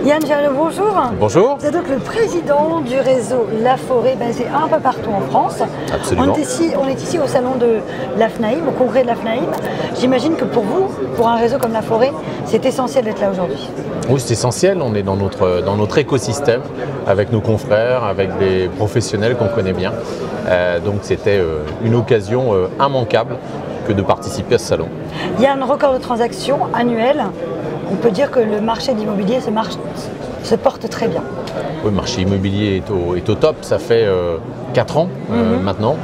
Yann Gerle, bonjour. Bonjour. Vous êtes donc le président du réseau La Forêt, basé un peu partout en France. Absolument. On est ici au salon de l'AFNAIM, au congrès de l'AFNAIM. J'imagine que pour vous, pour un réseau comme La Forêt, c'est essentiel d'être là aujourd'hui. Oui, c'est essentiel. On est dans notre écosystème, avec nos confrères, avec des professionnels qu'on connaît bien. Donc c'était une occasion immanquable que de participer à ce salon. Il y a un record de transactions annuel. On peut dire que le marché de l'immobilier se porte très bien. Oui, le marché immobilier est au top. Ça fait 4 ans maintenant.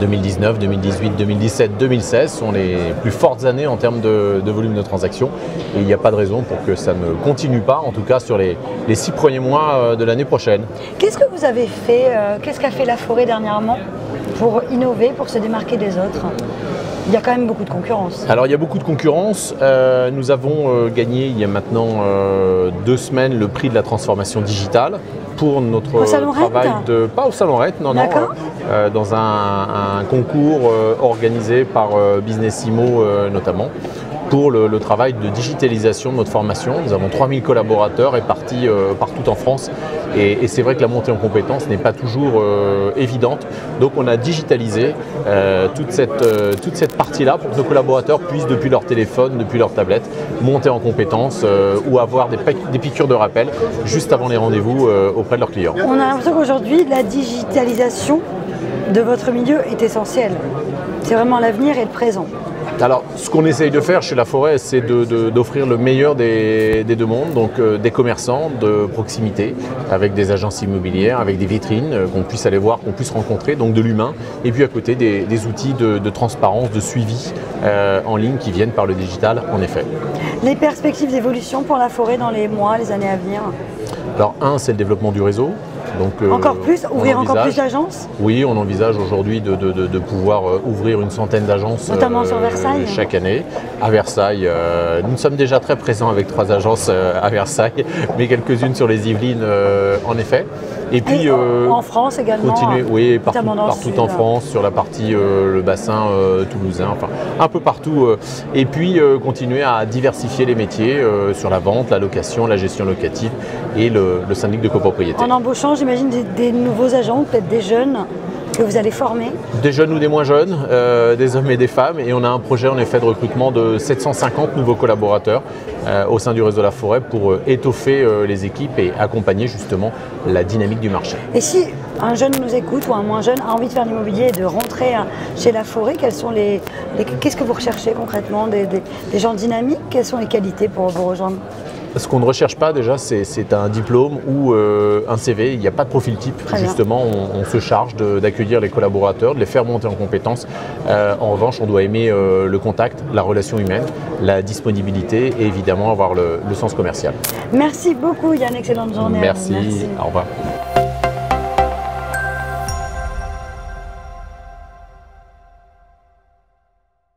2019, 2018, 2017, 2016 sont les plus fortes années en termes de volume de transactions. Et il n'y a pas de raison pour que ça ne continue pas, en tout cas sur les 6 premiers mois de l'année prochaine. Qu'est-ce que vous avez fait, qu'est-ce qu'a fait La Forêt dernièrement pour innover, pour se démarquer des autres ? Il y a quand même beaucoup de concurrence. Alors il y a beaucoup de concurrence. Nous avons gagné il y a maintenant 2 semaines le prix de la transformation digitale pour notre travail de... Pas au Salon REIT, non, dans un concours organisé par Business Immo notamment, pour le travail de digitalisation de notre formation. Nous avons 3000 collaborateurs répartis partout en France et c'est vrai que la montée en compétences n'est pas toujours évidente. Donc on a digitalisé toute cette partie-là pour que nos collaborateurs puissent, depuis leur téléphone, depuis leur tablette, monter en compétences ou avoir des piqûres de rappel juste avant les rendez-vous auprès de leurs clients. On a l'impression qu'aujourd'hui, la digitalisation de votre milieu est essentielle. C'est vraiment l'avenir et le présent. Alors, ce qu'on essaye de faire chez La Forêt, c'est d'offrir le meilleur des deux mondes, donc des commerçants de proximité, avec des agences immobilières, avec des vitrines qu'on puisse aller voir, qu'on puisse rencontrer, donc de l'humain, et puis à côté des outils de transparence, de suivi en ligne qui viennent par le digital, en effet. Les perspectives d'évolution pour La Forêt dans les mois, les années à venir? Alors, c'est le développement du réseau. Donc, encore plus, ouvrir encore plus d'agences? Oui, on envisage aujourd'hui de pouvoir ouvrir une centaine d'agences notamment sur Versailles chaque année. À Versailles, nous sommes déjà très présents avec 3 agences à Versailles, mais quelques-unes sur les Yvelines en effet. Et puis en France également. Continuer, oui, partout en sud. France, sur la partie le bassin toulousain, enfin un peu partout. Et puis continuer à diversifier les métiers sur la vente, la location, la gestion locative et le syndic de copropriété. En embauchant, j'imagine, des nouveaux agents, peut-être des jeunes que vous allez former? Des jeunes ou des moins jeunes, des hommes et des femmes. Et on a un projet en effet de recrutement de 750 nouveaux collaborateurs au sein du réseau La Forêt pour étoffer les équipes et accompagner justement la dynamique du marché. Et si un jeune nous écoute ou un moins jeune a envie de faire l'immobilier et de rentrer chez La Forêt, qu'est-ce que vous recherchez concrètement? Des gens dynamiques? Quelles sont les qualités pour vous rejoindre? Ce qu'on ne recherche pas déjà, c'est un diplôme ou un CV. Il n'y a pas de profil type. Justement, on se charge d'accueillir les collaborateurs, de les faire monter en compétences. En revanche, on doit aimer le contact, la relation humaine, la disponibilité et évidemment avoir le sens commercial. Merci beaucoup Yann, excellente journée. Merci. Au revoir.